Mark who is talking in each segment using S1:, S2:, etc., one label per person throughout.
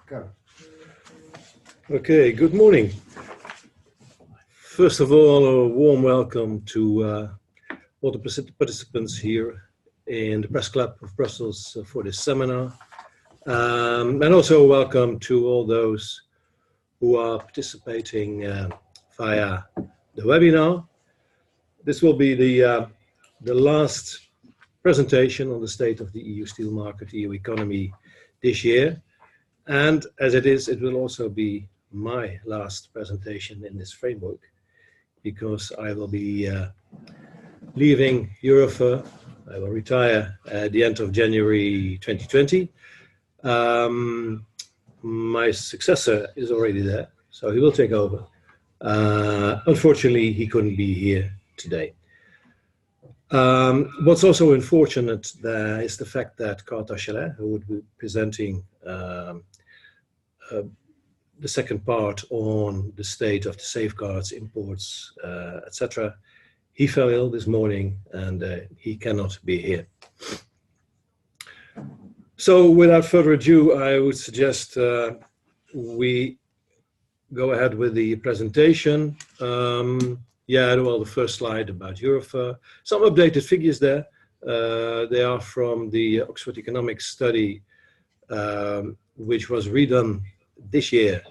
S1: Go.
S2: Okay, good morning. First of all, a warm welcome to all the participants here in the Press Club of Brussels for this seminar. And also welcome to all those who are participating via the webinar. This will be the last presentation on the state of the EU steel market, EU economy this year. And as it is, it will also be my last presentation in this framework, because I will be leaving Eurofer. I will retire at the end of January 2020. My successor is already there, so he will take over. Unfortunately, he couldn't be here today. What's also unfortunate there is the fact that Carl Tachelain, who would be presenting the second part on the state of the safeguards, imports, etc. He fell ill this morning and he cannot be here. So without further ado, I would suggest we go ahead with the presentation. Well, the first slide about Eurofer. Some updated figures there. They are from the Oxford Economics study, which was redone this year,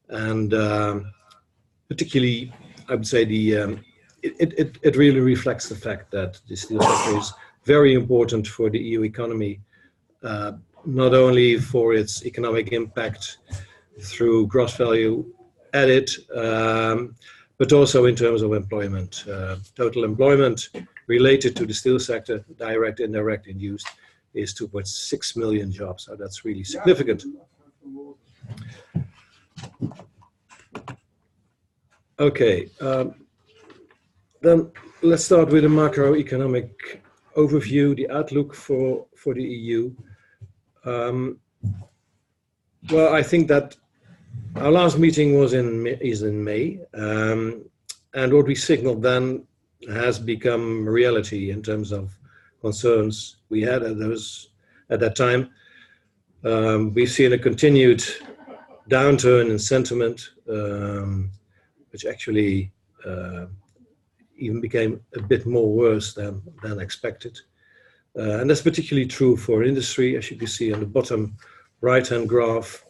S2: and particularly, I would say it really reflects the fact that the steel sector is very important for the EU economy, not only for its economic impact through gross value added, but also in terms of employment. Total employment related to the steel sector, direct, indirect, induced, is 2.6 million jobs. So that's really significant. Okay, then let's start with a macroeconomic overview, the outlook for the EU. Well, I think that our last meeting is in May, and what we signaled then has become reality in terms of concerns we had at that time. We've seen a continued downturn in sentiment, which actually even became a bit more worse than expected. And that's particularly true for industry, as you can see on the bottom right-hand graph,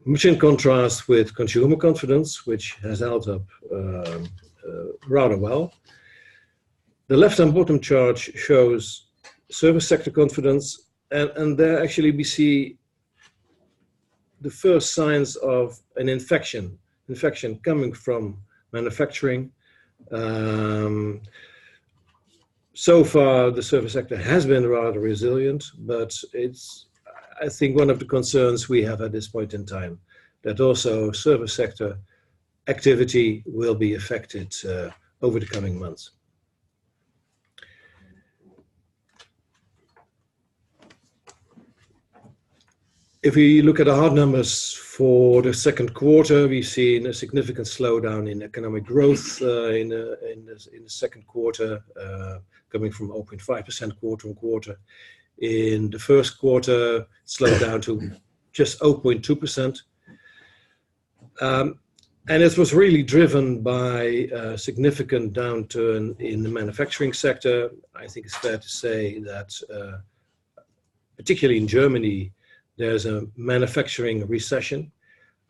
S2: much in contrast with consumer confidence, which has held up rather well. The left-hand bottom chart shows service sector confidence, and there actually we see the first signs of an infection coming from manufacturing. So far, the service sector has been rather resilient, but it's, I think, one of the concerns we have at this point in time, that also service sector activity will be affected over the coming months. If we look at the hard numbers for the second quarter, we've seen a significant slowdown in economic growth in the second quarter, coming from 0.5% quarter on quarter. In the first quarter, it slowed down to just 0.2%. And it was really driven by a significant downturn in the manufacturing sector. I think it's fair to say that, particularly in Germany, there's a manufacturing recession.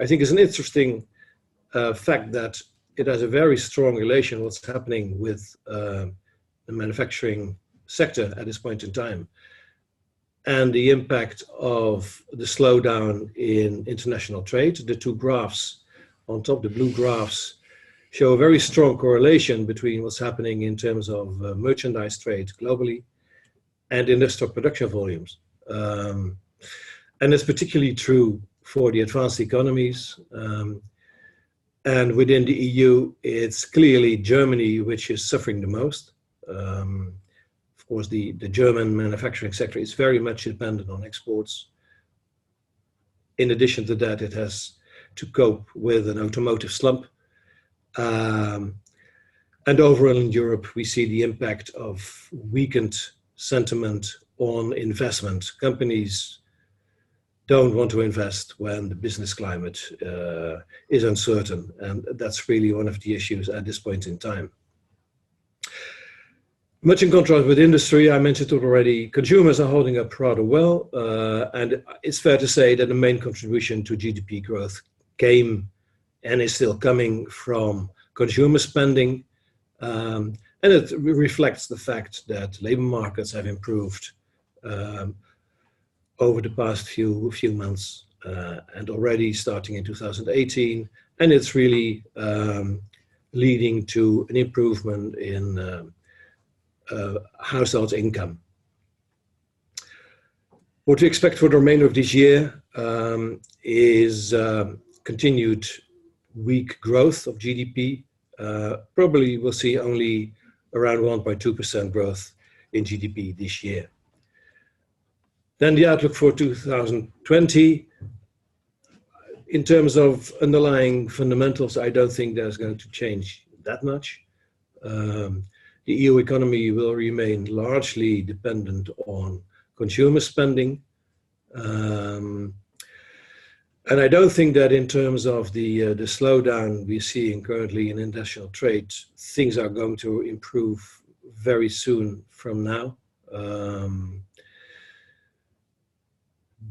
S2: I think it's an interesting fact that it has a very strong relation what's happening with the manufacturing sector at this point in time, and the impact of the slowdown in international trade. The two graphs on top, the blue graphs, show a very strong correlation between what's happening in terms of merchandise trade globally and industrial production volumes. And it's particularly true for the advanced economies. And within the EU, it's clearly Germany which is suffering the most. Of course, the German manufacturing sector is very much dependent on exports. In addition to that, it has to cope with an automotive slump. And overall in Europe, we see the impact of weakened sentiment on investment. Companies don't want to invest when the business climate is uncertain. And that's really one of the issues at this point in time. Much in contrast with industry, I mentioned it already, consumers are holding up rather well. And it's fair to say that the main contribution to GDP growth came and is still coming from consumer spending. And it reflects the fact that labor markets have improved over the past few months and already starting in 2018. And it's really leading to an improvement in household income. What to expect for the remainder of this year is continued weak growth of GDP. Probably we'll see only around 1.2% growth in GDP this year. Then the outlook for 2020, in terms of underlying fundamentals, I don't think there's going to change that much. The EU economy will remain largely dependent on consumer spending. And I don't think that in terms of the slowdown we're seeing currently in international trade, things are going to improve very soon from now.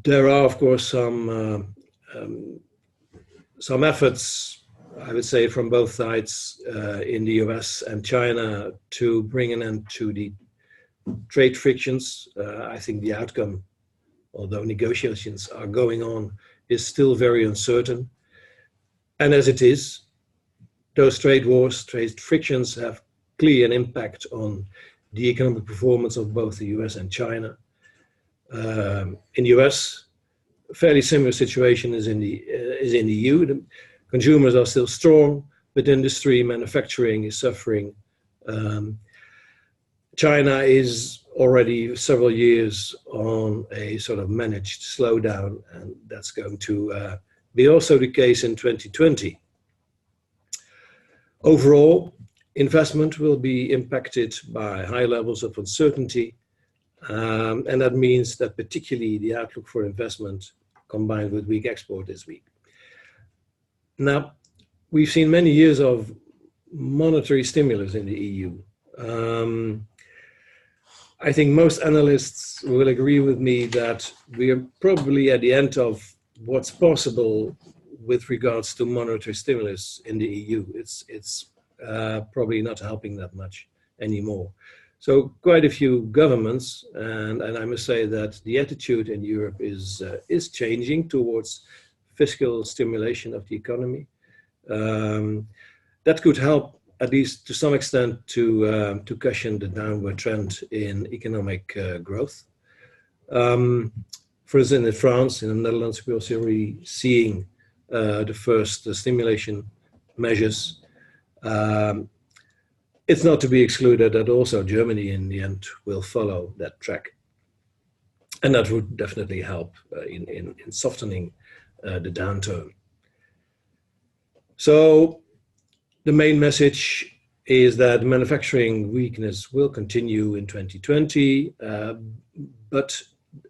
S2: There are, of course, some efforts, I would say, from both sides in the US and China to bring an end to the trade frictions. I think the outcome, although negotiations are going on, is still very uncertain. And as it is, those trade wars, trade frictions have clearly an impact on the economic performance of both the US and China. In the US, a fairly similar situation is in the EU. The consumers are still strong, but industry, manufacturing is suffering. China is already several years on a sort of managed slowdown, and that's going to be also the case in 2020. Overall, investment will be impacted by high levels of uncertainty, and that means that particularly the outlook for investment combined with weak export is weak. Now, we've seen many years of monetary stimulus in the EU. I think most analysts will agree with me that we are probably at the end of what's possible with regards to monetary stimulus in the EU. It's probably not helping that much anymore. So quite a few governments, and I must say that the attitude in Europe is changing towards fiscal stimulation of the economy. That could help, at least to some extent, to cushion the downward trend in economic growth. For instance, in France, in the Netherlands, we're also already seeing the first stimulation measures. It's not to be excluded that also Germany in the end will follow that track. And that would definitely help in softening the downturn. So the main message is that manufacturing weakness will continue in 2020, but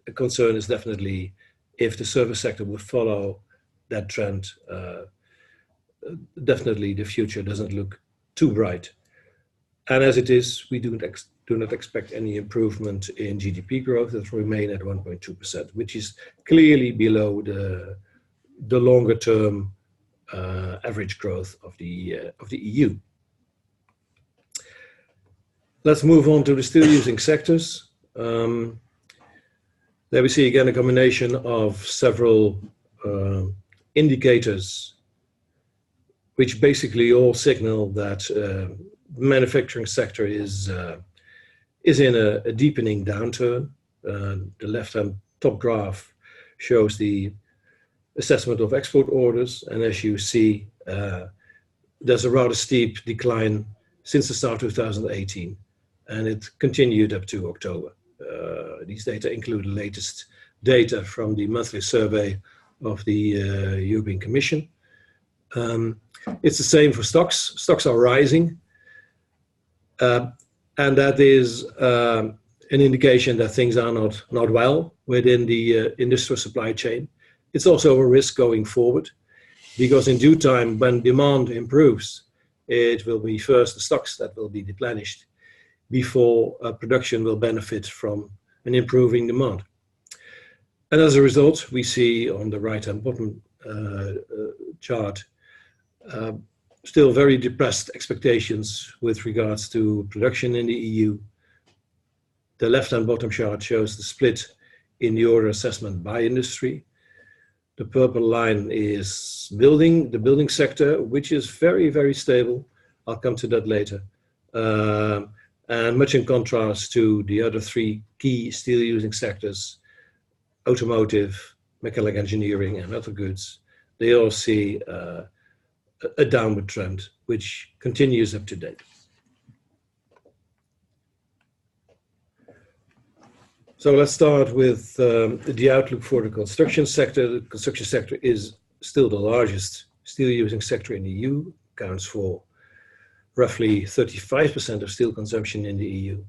S2: a concern is definitely if the service sector will follow that trend, definitely the future doesn't look too bright. And as it is, we do not expect any improvement in GDP growth. It will remain at 1.2%, which is clearly below the longer term average growth of the EU. Let's move on to the still using sectors. There we see again a combination of several indicators which basically all signal that the manufacturing sector is in a deepening downturn. The left-hand top graph shows the assessment of export orders, and as you see, there's a rather steep decline since the start of 2018, and it continued up to October. These data include the latest data from the monthly survey of the European Commission. It's the same for stocks. Stocks are rising, and that is an indication that things are not well within the industrial supply chain. It's also a risk going forward, because in due time, when demand improves, it will be first the stocks that will be replenished before production will benefit from an improving demand. And as a result, we see on the right-hand bottom chart still very depressed expectations with regards to production in the EU. The left-hand bottom chart shows the split in the order assessment by industry. The purple line is the building sector, which is very, very stable. I'll come to that later. And much in contrast to the other three key steel-using sectors, automotive, mechanical engineering, and other goods, they all see a downward trend, which continues up to date. So let's start with the outlook for the construction sector. The construction sector is still the largest steel-using sector in the EU, accounts for roughly 35% of steel consumption in the EU.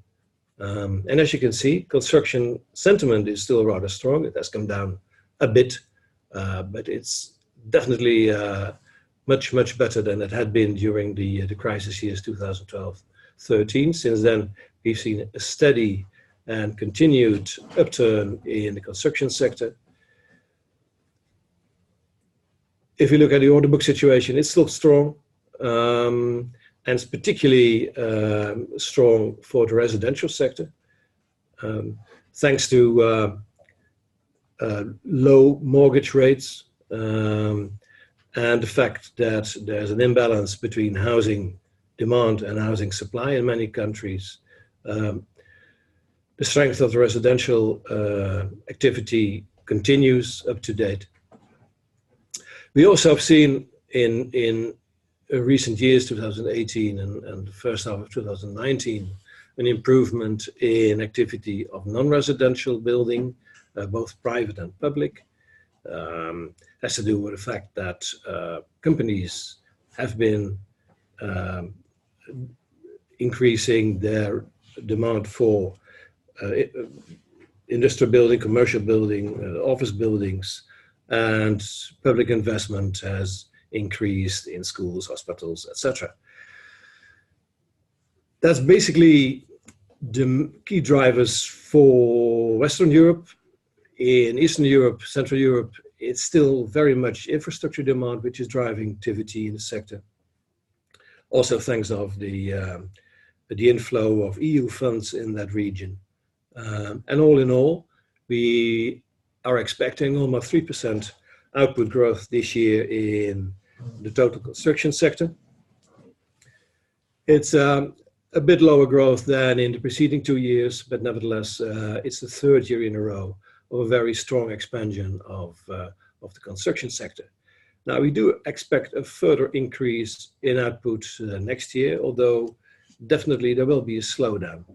S2: And as you can see, construction sentiment is still rather strong. It has come down a bit, but it's definitely much, much better than it had been during the crisis years 2012-13. Since then, we've seen a steady and continued upturn in the construction sector. If you look at the order book situation, it's still strong, and it's particularly strong for the residential sector, thanks to low mortgage rates and the fact that there's an imbalance between housing demand and housing supply in many countries. The strength of the residential activity continues up to date. We also have seen in recent years, 2018 and the first half of 2019, an improvement in activity of non-residential building, both private and public. Has to do with the fact that companies have been increasing their demand for industrial building, commercial building, office buildings, and public investment has increased in schools, hospitals, etc. That's basically the key drivers for Western Europe. In Eastern Europe, Central Europe, it's still very much infrastructure demand which is driving activity in the sector. Also thanks of the inflow of EU funds in that region. And all in all, we are expecting almost 3% output growth this year in the total construction sector. It's a bit lower growth than in the preceding 2 years, but nevertheless, it's the third year in a row of a very strong expansion of the construction sector. Now, we do expect a further increase in output next year, although definitely there will be a slowdown.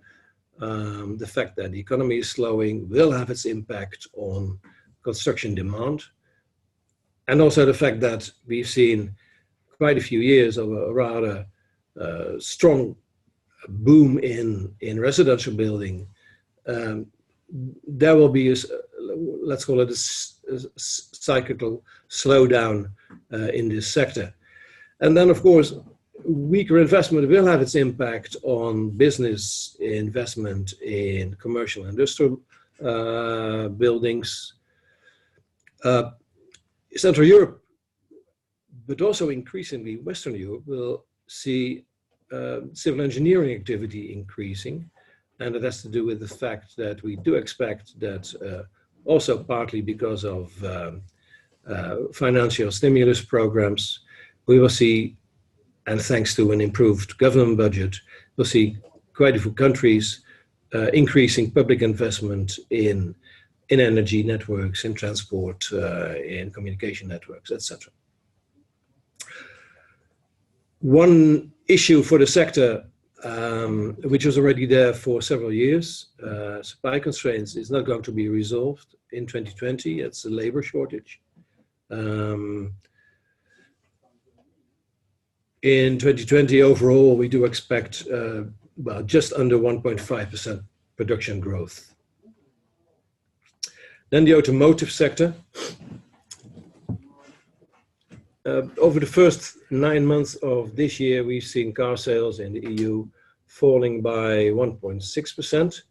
S2: The fact that the economy is slowing will have its impact on construction demand. And also the fact that we've seen quite a few years of a rather strong boom in residential building. There will be, let's call it a cyclical slowdown in this sector. And then, of course, weaker investment will have its impact on business investment in commercial and industrial buildings. Central Europe, but also increasingly Western Europe, will see civil engineering activity increasing. And it has to do with the fact that we do expect that also partly because of financial stimulus programs, we will see, and thanks to an improved government budget, we'll see quite a few countries increasing public investment in energy networks, in transport, in communication networks, etc. One issue for the sector, which was already there for several years, supply constraints, is not going to be resolved in 2020. It's a labor shortage. In 2020 overall, we do expect just under 1.5% production growth. Then the automotive sector. Over the first 9 months of this year, we've seen car sales in the EU falling by 1.6%.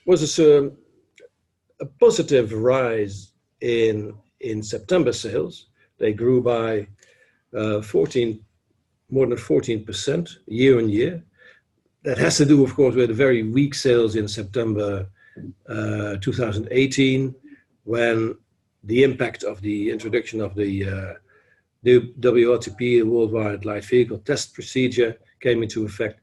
S2: Was a positive rise in September sales. They grew by more than 14% year on year. That has to do, of course, with very weak sales in September 2018, when the impact of the introduction of the WLTP, the Worldwide Light Vehicle Test Procedure, came into effect.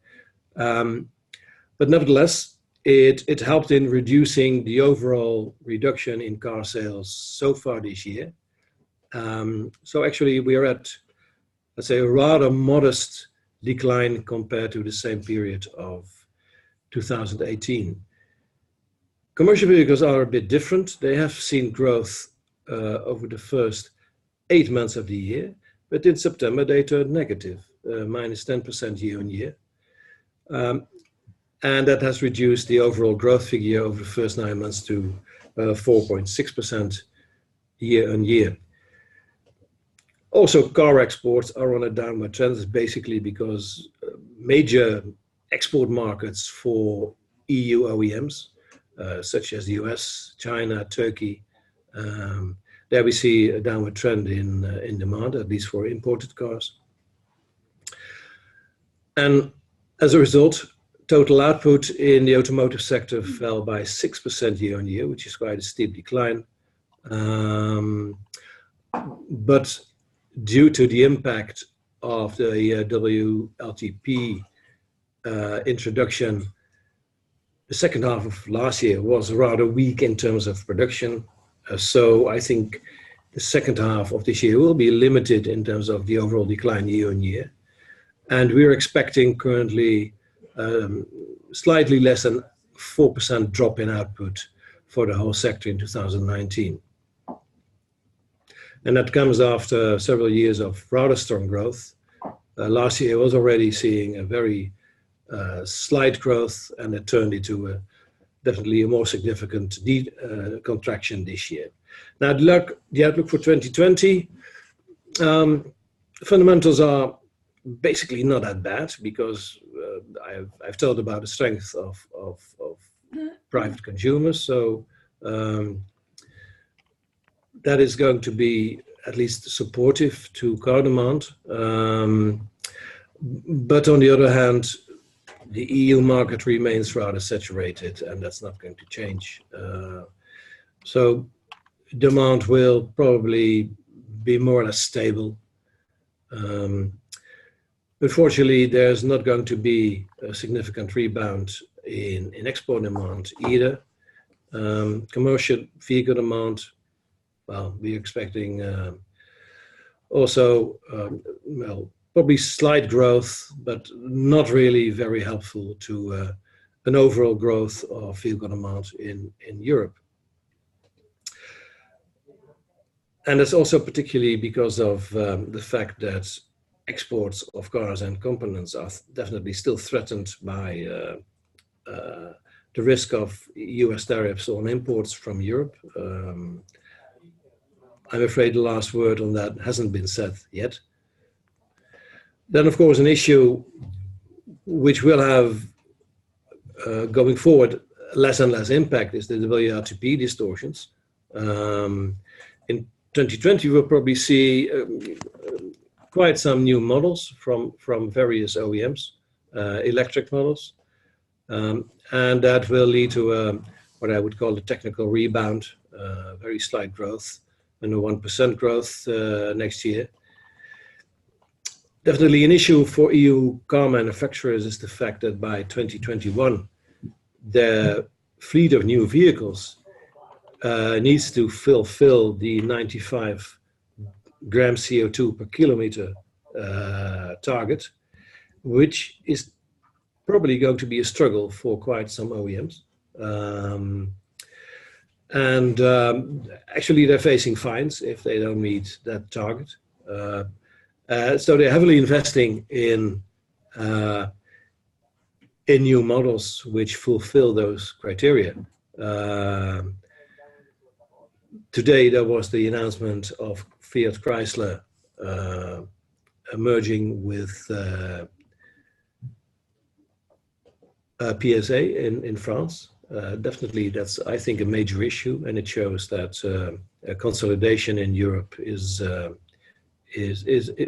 S2: But nevertheless, it helped in reducing the overall reduction in car sales so far this year. So actually, we are at, let's say, a rather modest decline compared to the same period of 2018. Commercial vehicles are a bit different. They have seen growth over the first 8 months of the year, but in September they turned negative, minus 10% year on year. And that has reduced the overall growth figure over the first 9 months to 4.6% year on year. Also, car exports are on a downward trend. It's basically because major export markets for EU OEMs, such as the US, China, Turkey, there we see a downward trend in demand, at least for imported cars. And as a result, total output in the automotive sector fell by 6% year on year, which is quite a steep decline. But due to the impact of the WLTP introduction, the second half of last year was rather weak in terms of production. So I think the second half of this year will be limited in terms of the overall decline year on year. And we're expecting currently slightly less than 4% drop in output for the whole sector in 2019. And that comes after several years of rather strong growth. Last year was already seeing a very slight growth, and it turned into definitely a more significant contraction this year. Now, the outlook for 2020, fundamentals are basically not that bad, because I've told about the strength of private consumers. So that is going to be at least supportive to car demand. But on the other hand, the EU market remains rather saturated, and that's not going to change. So demand will probably be more or less stable. Unfortunately, there's not going to be a significant rebound in export demand either. Commercial vehicle demand, well, we're expecting also, probably slight growth, but not really very helpful to an overall growth of vehicle demand in Europe. And it's also particularly because of the fact that exports of cars and components are definitely still threatened by the risk of US tariffs on imports from Europe. I'm afraid the last word on that hasn't been said yet. Then, of course, an issue which will have, going forward, less and less impact is the WLTP distortions. In 2020, we'll probably see quite some new models from various OEMs, electric models. And that will lead to what I would call a technical rebound, very slight growth, and a 1% growth next year. Definitely an issue for EU car manufacturers is the fact that by 2021, the fleet of new vehicles needs to fulfill the 95 grams CO2 per kilometer target, which is probably going to be a struggle for quite some OEMs. Actually, they're facing fines if they don't meet that target. So they're heavily investing in new models which fulfill those criteria. Today there was the announcement of Fiat Chrysler merging with PSA in France. Definitely, that's, I think, a major issue, and it shows that a consolidation in Europe it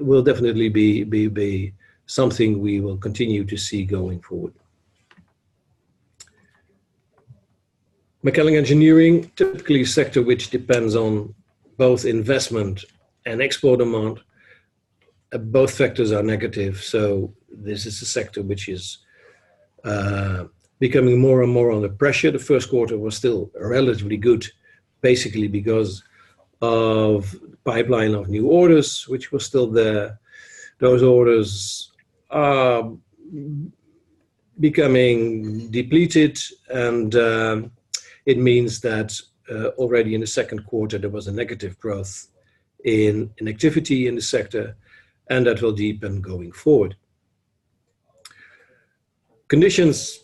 S2: will definitely be something we will continue to see going forward. Mechanical engineering, typically a sector which depends on both investment and export demand. Both factors are negative, so this is a sector which is becoming more and more under pressure. The first quarter was still relatively good, basically because of the pipeline of new orders, which was still there. Those orders are becoming depleted, and it means that already in the second quarter there was a negative growth in activity in the sector, and that will deepen going forward. Conditions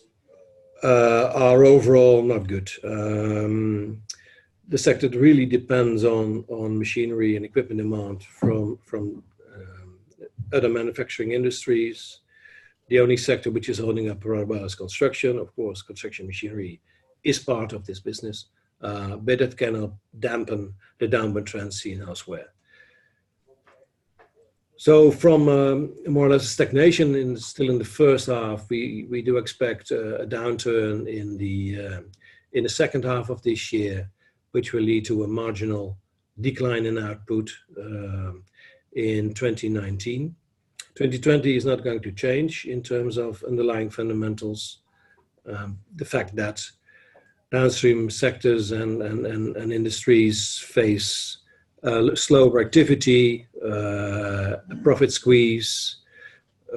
S2: are overall not good. The sector really depends on machinery and equipment demand from other manufacturing industries. The only sector which is holding up rather well is construction. Of course, construction machinery is part of this business, but it cannot dampen the downward trend seen elsewhere. So from more or less stagnation still in the first half, we do expect a downturn in the second half of this year, which will lead to a marginal decline in output in 2019. 2020 is not going to change in terms of underlying fundamentals. The fact that downstream sectors and industries face slower activity, profit squeeze,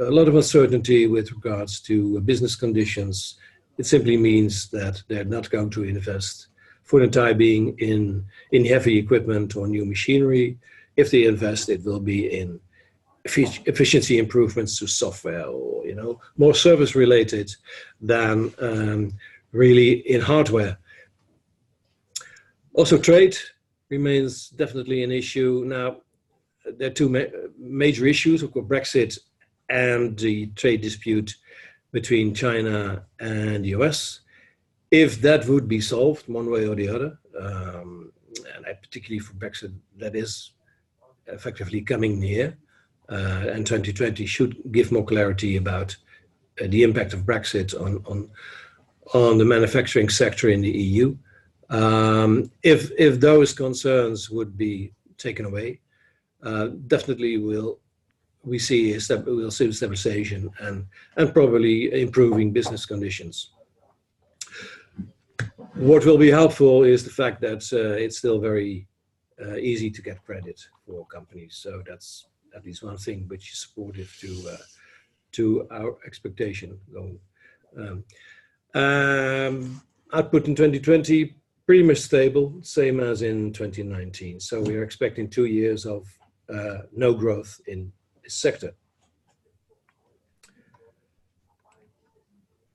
S2: a lot of uncertainty with regards to business conditions. It simply means that they're not going to invest for the time being in heavy equipment or new machinery. If they invest, it will be in efficiency improvements to software, or more service related than really in hardware. Also, trade remains definitely an issue. Now, there are two major issues, of course, Brexit and the trade dispute between China and the US. If that would be solved one way or the other, and particularly for Brexit, that is effectively coming near, and 2020 should give more clarity about the impact of Brexit on the manufacturing sector in the EU. If those concerns would be taken away, definitely we'll see stabilization and probably improving business conditions. What will be helpful is the fact that it's still very easy to get credit for companies, so that's at least one thing which is supportive to our expectation going. Output in 2020 pretty much stable, same as in 2019. So we are expecting 2 years of no growth in this sector.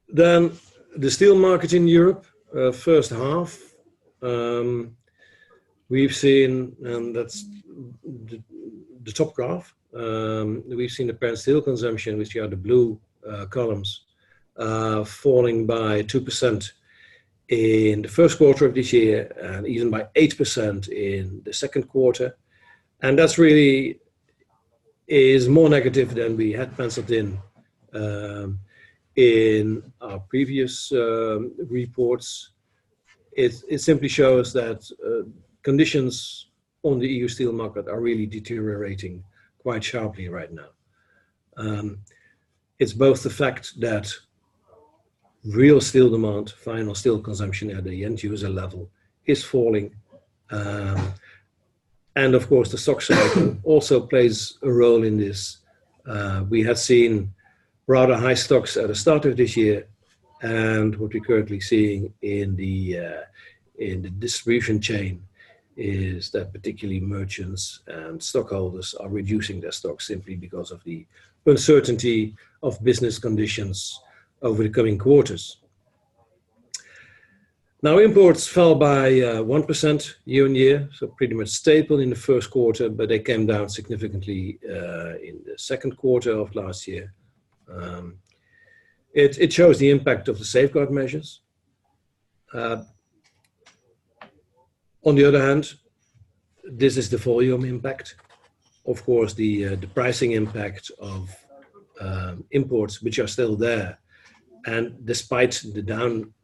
S2: Then the steel market in Europe, first half, we've seen, and that's the top graph, we've seen the apparent steel consumption, which are the blue columns, falling by 2% in the first quarter of this year, and even by 8% in the second quarter. And that's really is more negative than we had penciled in our previous reports. It simply shows that conditions on the EU steel market are really deteriorating quite sharply right now. It's both the fact that real steel demand, final steel consumption at the end user level is falling. And of course, the stock cycle also plays a role in this. We had seen rather high stocks at the start of this year, and what we're currently seeing in the distribution chain is that particularly merchants and stockholders are reducing their stocks simply because of the uncertainty of business conditions over the coming quarters. Now, imports fell by 1% year on year, so pretty much stable in the first quarter, but they came down significantly in the second quarter of last year. It shows the impact of the safeguard measures. On the other hand, this is the volume impact. Of course, the pricing impact of imports, which are still there, and despite the down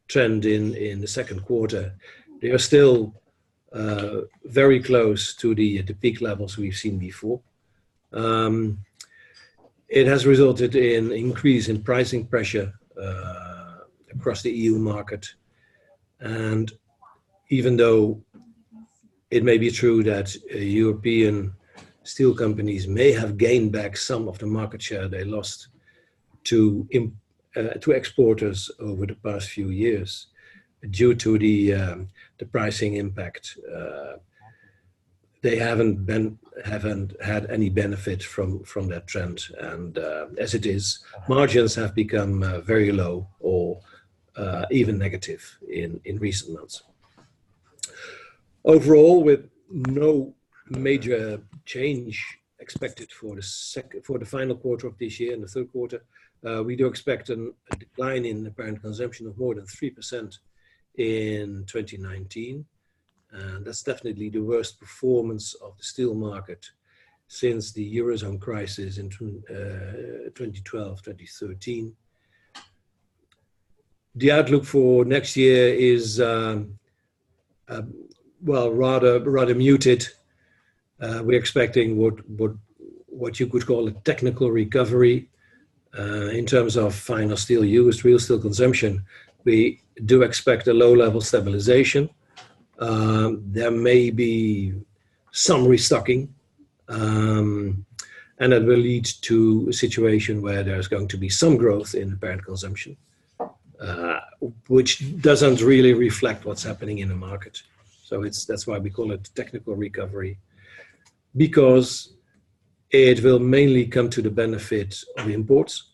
S2: trend in the second quarter, they are still very close to the peak levels we've seen before. It has resulted in increase in pricing pressure across the EU market. And even though it may be true that European steel companies may have gained back some of the market share they lost to exporters over the past few years, due to the pricing impact, they haven't had any benefit from that trend. And as it is, margins have become very low or even negative in recent months. Overall, with no major change expected for the final quarter of this year and the third quarter, we do expect a decline in apparent consumption of more than 3% in 2019. And that's definitely the worst performance of the steel market since the Eurozone crisis in 2012, 2013. The outlook for next year is, rather muted. We're expecting what you could call a technical recovery in terms of final steel use, real steel consumption. We do expect a low-level stabilization. There may be some restocking, and that will lead to a situation where there's going to be some growth in apparent consumption, which doesn't really reflect what's happening in the market. So that's why we call it technical recovery, because it will mainly come to the benefit of imports.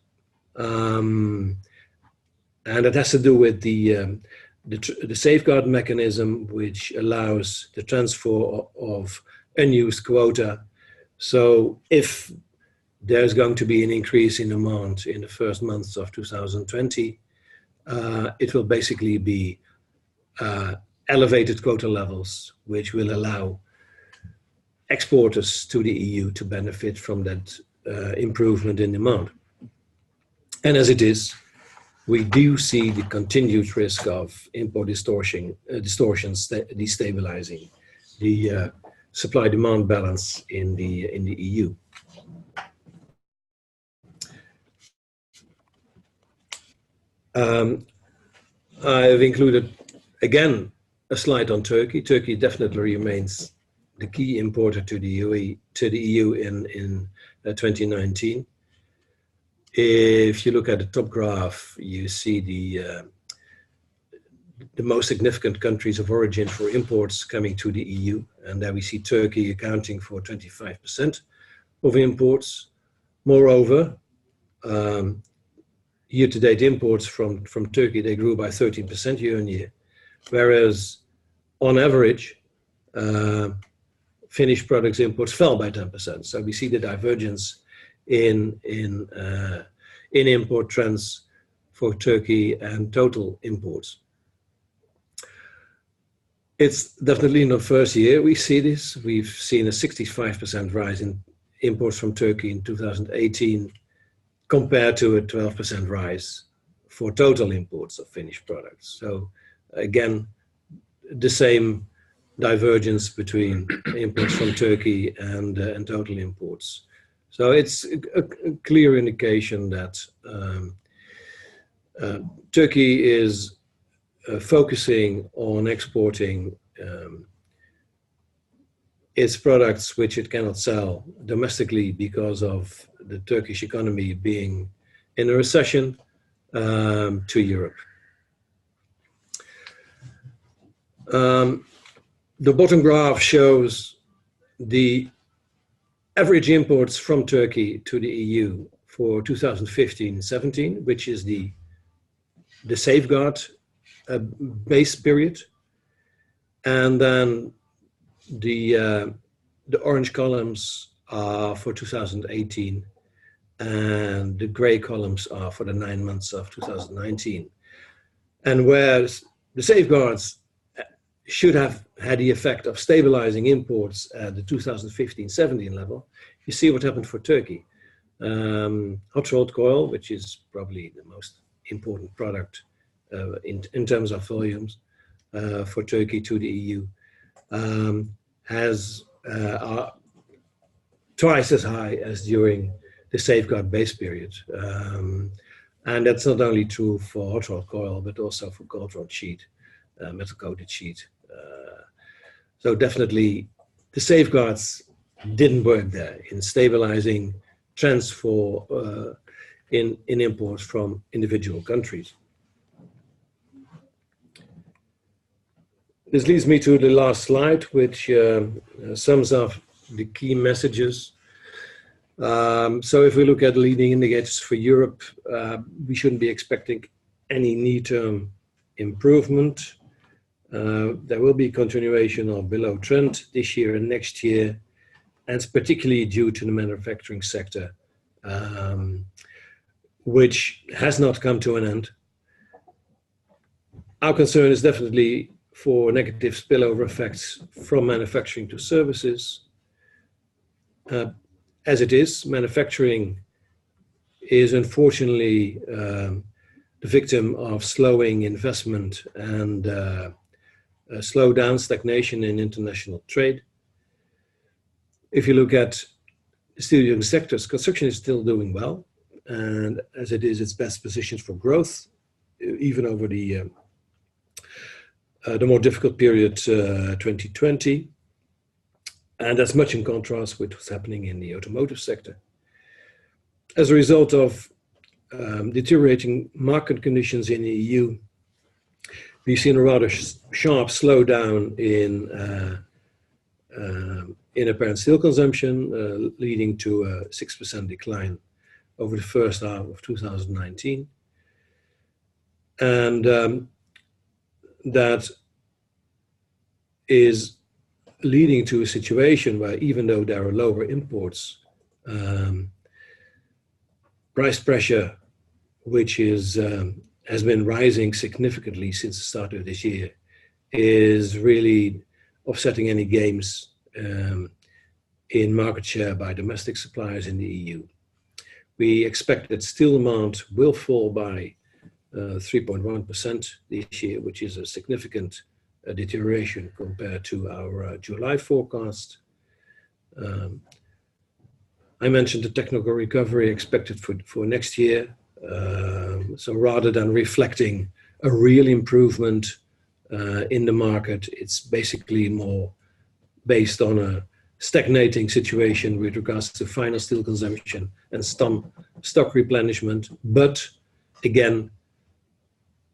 S2: And it has to do with the safeguard mechanism, which allows the transfer of unused quota. So if there's going to be an increase in demand in the first months of 2020, it will basically be elevated quota levels, which will allow exporters to the EU to benefit from that improvement in demand. And as it is, we do see the continued risk of import distortions destabilizing the supply-demand balance in the EU. I've included again a slide on Turkey. Turkey definitely remains the key importer to the EU in 2019. If you look at the top graph, you see the most significant countries of origin for imports coming to the EU, and there we see Turkey accounting for 25% of imports. Moreover, year-to-date imports from Turkey, they grew by 13% year on year, whereas on average, finished products imports fell by 10%. So we see the divergence in import trends for Turkey and total imports. It's definitely not the first year we see this. We've seen a 65% rise in imports from Turkey in 2018 compared to a 12% rise for total imports of finished products. So again, the same divergence between imports from Turkey and total imports. So it's a clear indication that Turkey is focusing on exporting its products which it cannot sell domestically because of the Turkish economy being in a recession to Europe. The bottom graph shows the average imports from Turkey to the EU for 2015-17, which is the safeguard base period, and then the orange columns are for 2018, and the gray columns are for the 9 months of 2019. And whereas the safeguards should have had the effect of stabilizing imports at the 2015-17 level, you see what happened for Turkey. Hot rolled coil, which is probably the most important product in terms of volumes for Turkey to the EU, has twice as high as during the safeguard base period. And that's not only true for hot rolled coil, but also for cold rolled sheet, metal coated sheet. So definitely the safeguards didn't work there in stabilizing trends for in imports from individual countries. This leads me to the last slide, which sums up the key messages. So if we look at leading indicators for Europe, we shouldn't be expecting any near-term improvement. There will be continuation of below trend this year and next year, and it's particularly due to the manufacturing sector, which has not come to an end. Our concern is definitely for negative spillover effects from manufacturing to services. As it is, manufacturing is unfortunately the victim of slowing investment and slowdown, stagnation in international trade. If you look at steel sectors, construction is still doing well, and as it is, it's best positioned for growth, even over the more difficult period 2020. And that's much in contrast with what's happening in the automotive sector. As a result of deteriorating market conditions in the EU, we've seen a rather sharp slowdown in apparent steel consumption, leading to a 6% decline over the first half of 2019. And that is leading to a situation where, even though there are lower imports, price pressure, which is has been rising significantly since the start of this year, is really offsetting any gains in market share by domestic suppliers in the EU. We expect that steel demand will fall by 3.1% this year, which is a significant deterioration compared to our July forecast. I mentioned the technical recovery expected for next year. So rather than reflecting a real improvement in the market, it's basically more based on a stagnating situation with regards to final steel consumption and stock replenishment. But again,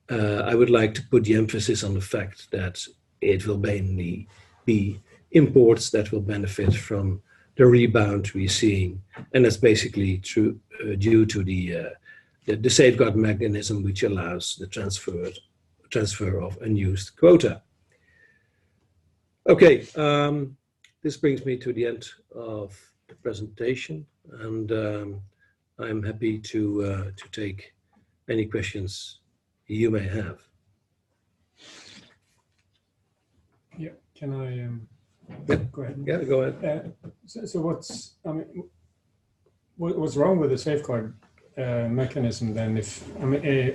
S2: I would like to put the emphasis on the fact that it will mainly be imports that will benefit from the rebound we're seeing, and that's basically true due to the safeguard mechanism, which allows the transfer of unused quota. Okay, this brings me to the end of the presentation, and I'm happy to take any questions you may have.
S1: Yeah, can I go ahead?
S2: Yeah, go ahead.
S1: So what's wrong with the safeguard mechanism then? If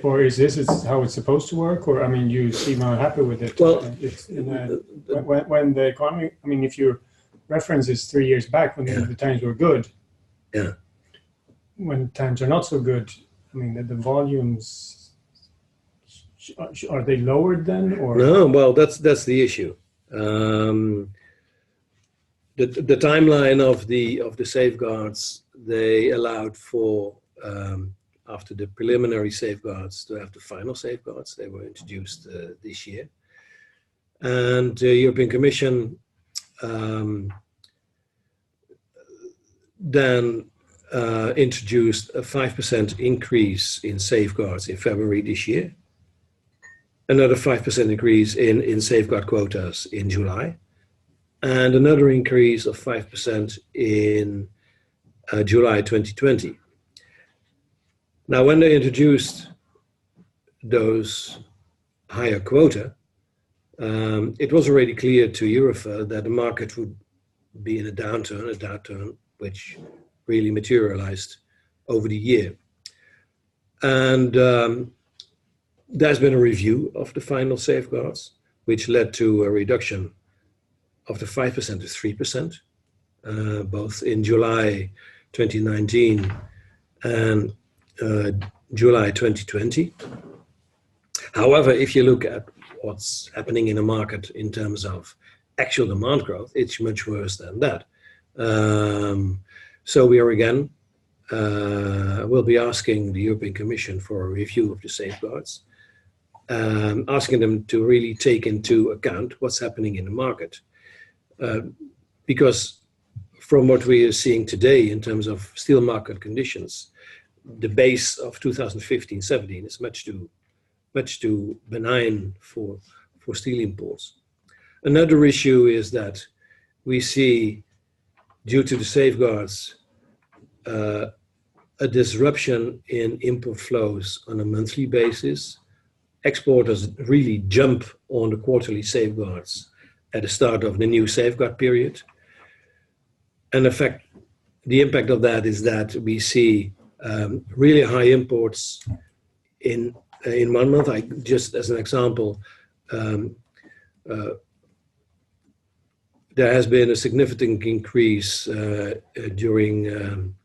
S1: or is this how it's supposed to work? Or you seem unhappy with it.
S2: Well,
S1: it's when the economy. If your reference is 3 years back when the times were good.
S2: Yeah. When
S1: times are not so good, the volumes. Are they lowered then, or
S2: no? Well, that's the issue. The timeline of the safeguards, they allowed for after the preliminary safeguards to have the final safeguards. They were introduced this year, and the European Commission then introduced a 5% increase in safeguards in February this year. another 5% increase in safeguard quotas in July, and another increase of 5% in July 2020. Now, when they introduced those higher quota, it was already clear to Eurofer that the market would be in a downturn which really materialized over the year. And there's been a review of the final safeguards, which led to a reduction of the 5% to 3%, both in July 2019 and July 2020. However, if you look at what's happening in the market in terms of actual demand growth, it's much worse than that. So we are again, we'll be asking the European Commission for a review of the safeguards, asking them to really take into account what's happening in the market. Because from what we are seeing today in terms of steel market conditions, the base of 2015-17 is much too benign for steel imports. Another issue is that we see, due to the safeguards, a disruption in import flows on a monthly basis. Exporters really jump on the quarterly safeguards at the start of the new safeguard period. And the impact of that is that we see really high imports in 1 month. Just as an example, there has been a significant increase during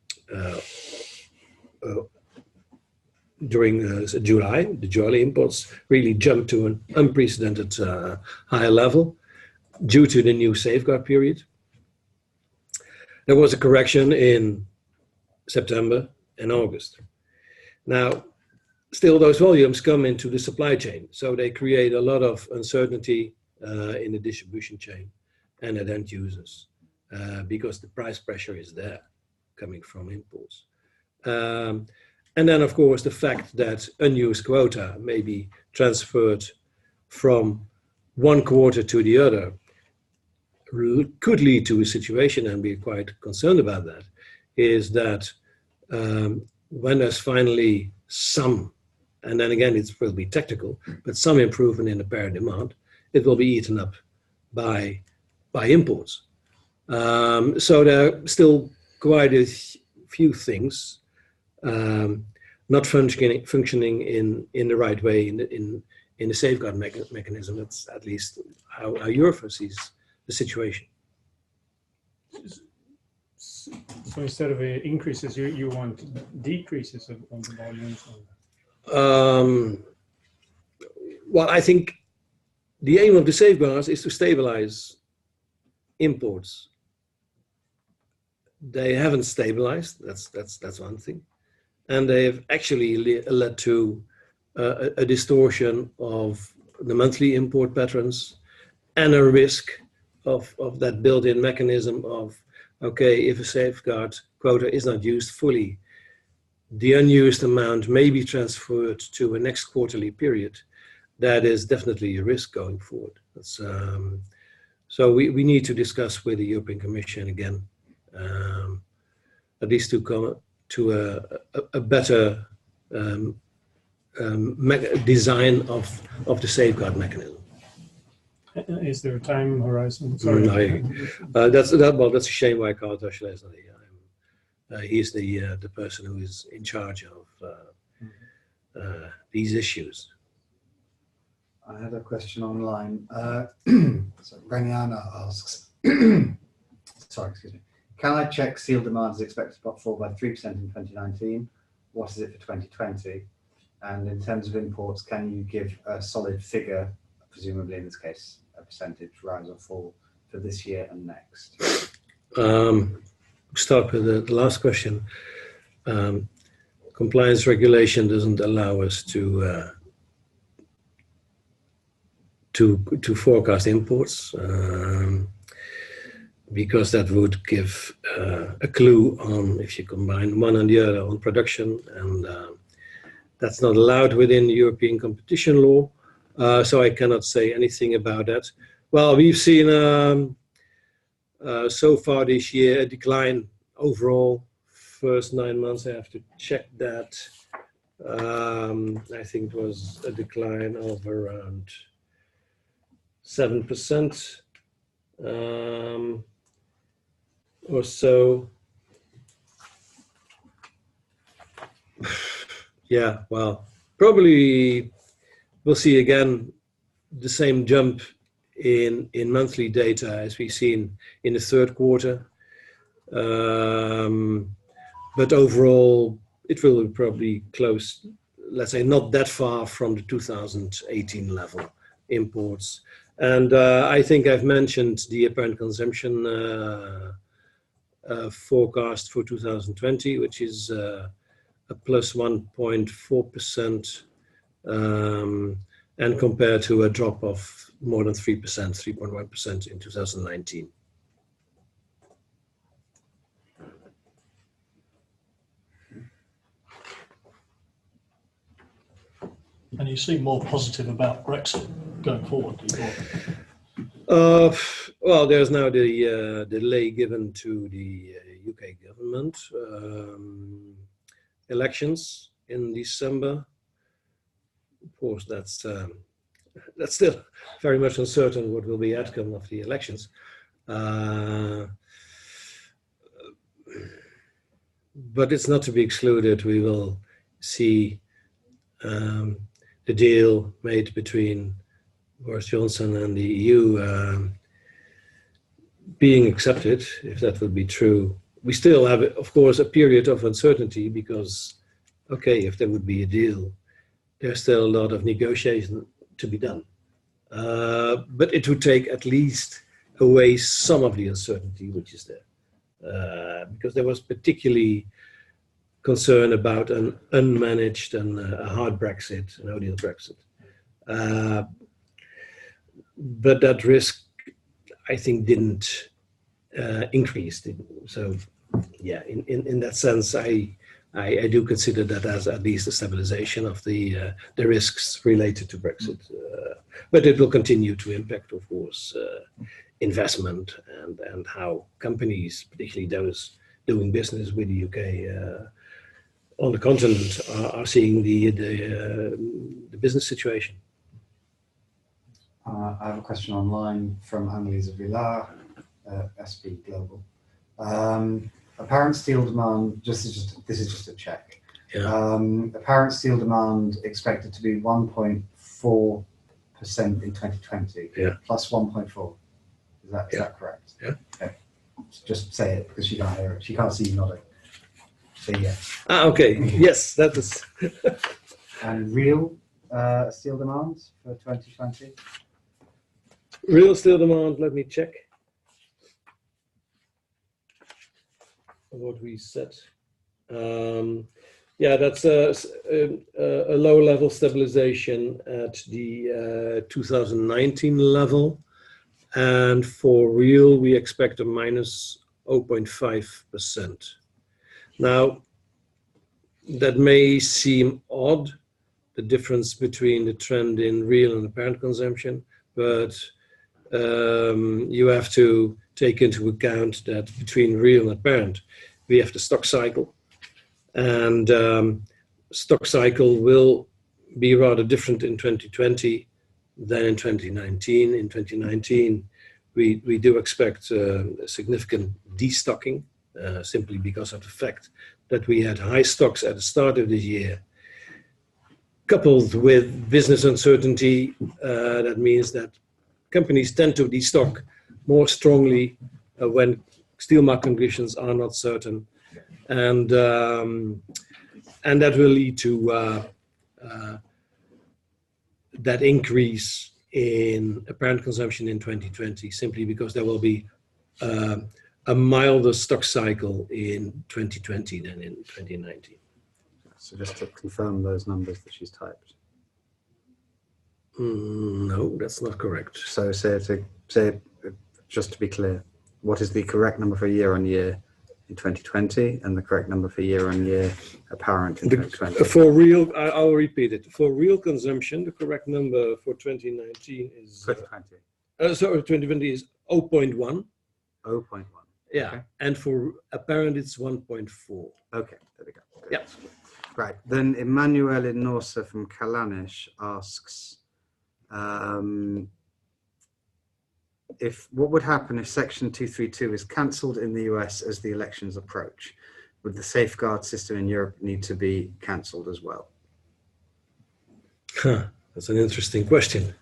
S2: July. The July imports really jumped to an unprecedented higher level due to the new safeguard period. There was a correction in September and August. Now, still those volumes come into the supply chain, so they create a lot of uncertainty in the distribution chain and at end users because the price pressure is there coming from imports. And then, of course, the fact that unused quota may be transferred from one quarter to the other could lead to a situation, and we're quite concerned about that, is that when there's finally some, and then again it will be technical, but some improvement in the apparent demand, it will be eaten up by imports. So there are still quite a few things not functioning in the right way in the safeguard mechanism. That's at least how Eurofer sees the situation.
S1: So instead of increases, you want decreases on the volumes?
S2: Well, I think the aim of the safeguards is to stabilize imports. They haven't stabilized. That's one thing, and they have actually led to a distortion of the monthly import patterns and a risk of that built-in mechanism of, okay, if a safeguard quota is not used fully, the unused amount may be transferred to a next quarterly period. That is definitely a risk going forward. That's, so we need to discuss with the European Commission again, at least to come to a better design of the safeguard mechanism.
S1: Is there a time horizon? Sorry.
S2: No, that's a shame why Karl Töschler is not here. He's the person who is in charge of these issues.
S3: I had a question online. So Raniana asks, sorry, excuse me. Can I check steel demand is expected to fall by 3% in 2019? What is it for 2020? And in terms of imports, can you give a solid figure, presumably in this case, a percentage rise or fall for this year and next?
S2: Start with the last question. Compliance regulation doesn't allow us to forecast imports because that would give a clue on if you combine one and the other on production, and that's not allowed within European competition law. So I cannot say anything about that. Well, we've seen so far this year a decline overall. First 9 months, I have to check that. I think it was a decline of around 7% or so. Yeah, well, probably we'll see again the same jump in monthly data as we've seen in the third quarter. But overall, it will be probably close, let's say, not that far from the 2018 level imports. And I think I've mentioned the apparent consumption forecast for 2020, which is a plus 1.4%, and compared to a drop of more than 3%, 3.1% in 2019.
S4: And you seem more positive about Brexit going forward.
S2: Well, there's now the delay given to the UK government. Elections in December. Of course, that's still very much uncertain what will be the outcome of the elections. But it's not to be excluded. We will see the deal made between Boris Johnson and the EU being accepted, if that would be true. We still have, of course, a period of uncertainty because, okay, if there would be a deal, there's still a lot of negotiation to be done. But it would take at least away some of the uncertainty which is there. Because there was particularly concern about an unmanaged and a hard Brexit, a no-deal Brexit. But that risk, I think, didn't increase. So, yeah, in that sense, I do consider that as at least a stabilization of the risks related to Brexit. But it will continue to impact, of course, investment and how companies, particularly those doing business with the UK on the continent, are seeing the business situation.
S3: I have a question online from Annelise Villar, SP Global. Apparent steel demand, this is just a check.
S2: Yeah.
S3: Apparent steel demand expected to be 1.4% in 2020,
S2: Yeah.
S3: plus 1.4. Is that correct?
S2: Yeah.
S3: Okay. Just say it because she can't hear it. She can't see you nodding. Say yes.
S2: Okay. Yes, that is.
S3: And real steel demand for 2020?
S2: Real steel demand, let me check what we said. Yeah, that's a low level stabilization at the 2019 level. And for real, we expect a minus 0.5%. Now, that may seem odd, the difference between the trend in real and apparent consumption, but you have to take into account that between real and apparent, we have the stock cycle. And stock cycle will be rather different in 2020 than in 2019. In 2019, we do expect a significant destocking, simply because of the fact that we had high stocks at the start of the year, coupled with business uncertainty. That means that companies tend to destock more strongly when steel market conditions are not certain, and that will lead to that increase in apparent consumption in 2020, simply because there will be a milder stock cycle in 2020 than in 2019.
S3: So just to confirm those numbers that she's typed.
S2: No, that's not correct.
S3: So say just to be clear, what is the correct number for year on year in 2020 and the correct number for year-on-year apparent in 2020.
S2: For real, I'll repeat it. For real consumption, the correct number for 2019 is
S3: 2020.
S2: sorry, 2020 is 0.1.
S3: 0.1.
S2: Yeah,
S3: Okay.
S2: and for apparent it's 1.4.
S3: Okay, there we go.
S2: Yeah.
S3: Right, then Emmanuel Inorsa from Kalanish asks, what would happen if Section 232 is cancelled in the US as the elections approach? Would the safeguard system in Europe need to be cancelled as well?
S2: That's an interesting question.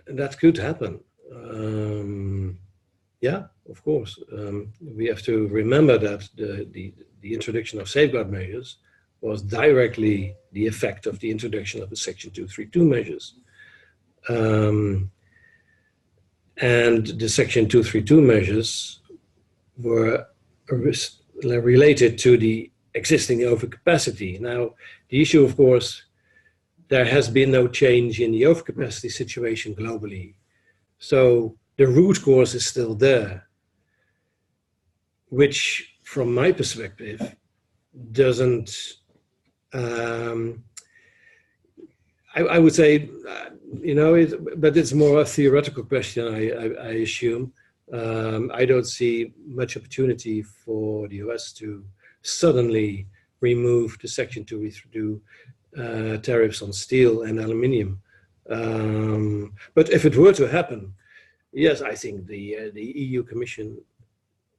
S2: That could happen. Yeah, of course. We have to remember that the introduction of safeguard measures was directly the effect of the introduction of the Section 232 measures. And the Section 232 measures were related to the existing overcapacity. Now, the issue, of course, there has been no change in the overcapacity situation globally. So the root cause is still there, which from my perspective doesn't, I would say, but it's more a theoretical question, I assume. I don't see much opportunity for the US to suddenly remove the Section 232 tariffs on steel and aluminium. But if it were to happen, yes, I think the EU Commission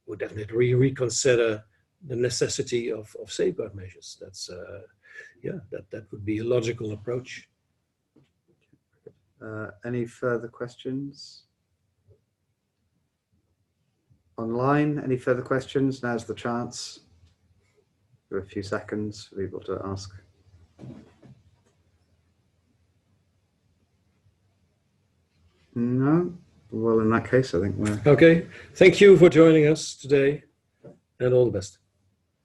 S2: would definitely reconsider the necessity of safeguard measures. That's that would be a logical approach.
S3: Any further questions? Online, any further questions? Now's the chance. For a few seconds for people to ask. No? Well, in that case, I think we're...
S2: Okay, thank you for joining us today, and all the best.